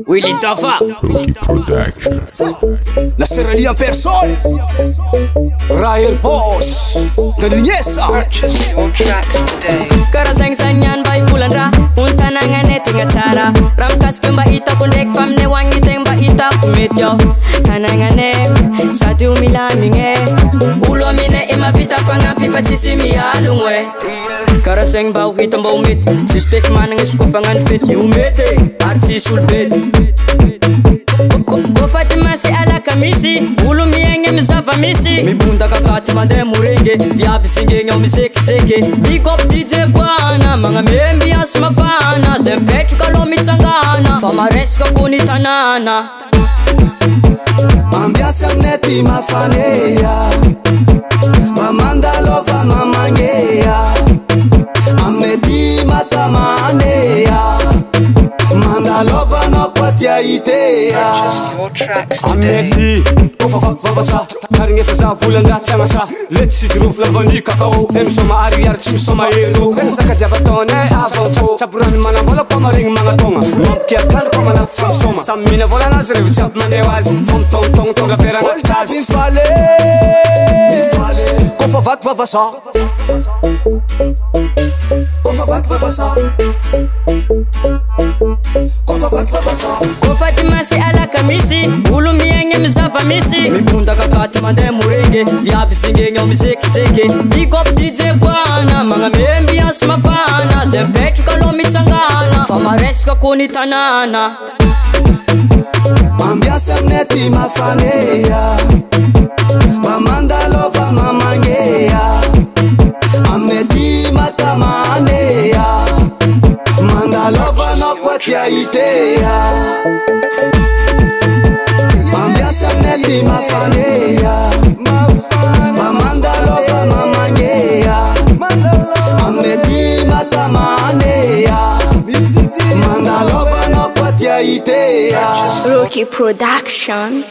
Willy Tafa Production. La serrania en persona. Ryan Boss Tadinesa. Purchase your tracks today. Karaseng-sengan bay bulan untanangan tinga cara ramkas kemba ita kundek famne wangi temba ita kumetyo kanangane sati umilaminge ulo mine ema vita fangapi fatisi mialungwe Karaseng bau hitam bau mit suspek manangis ko fangan fit umete arti sulbet ko Fatima si ala kamisi ulo mienge mizava misi mi bunda kakati mande murenge vya visinge ngomi seke bigop DJ bwana mga membi asmafana zempet kalo mitsangana famareska kunitanana Ambiance amneti mafanea Mamanda lova mamangea Amneti matamanea Manda lova no kwatia itea Purchase your tracks today. Amneti, kofafak vavasa Karingesa sa vulan ratsamasa Let si juruf lavani kakao Sem soma ariar chim soma ero Sen saka jabatone avonto Chapuran mana bola komaring mga tonga Nopkia kal komana fam soma Samina vola nazrev chap manewaz Fom tong tong tonga pera Olja nakaz bifale Kofafak vavasa Kofafak vavasa Kofafak vavasa ko Fatima si ala kamisi ulo mienge mizava misi mi bunda kakati mande murenge vya visinge ngomi seke bigop DJ bwana mga membi asmafana zempet kalo mitsangana famareska kunitanana Ambiance amneti mafanea Mamanda lova mamangea Amneti matamanea Manda lova no kwatia itea Ambiance amneti mafanea Mamanda lova mamangea Amneti matamanea Manda lova no kwatia itea Rookie Production.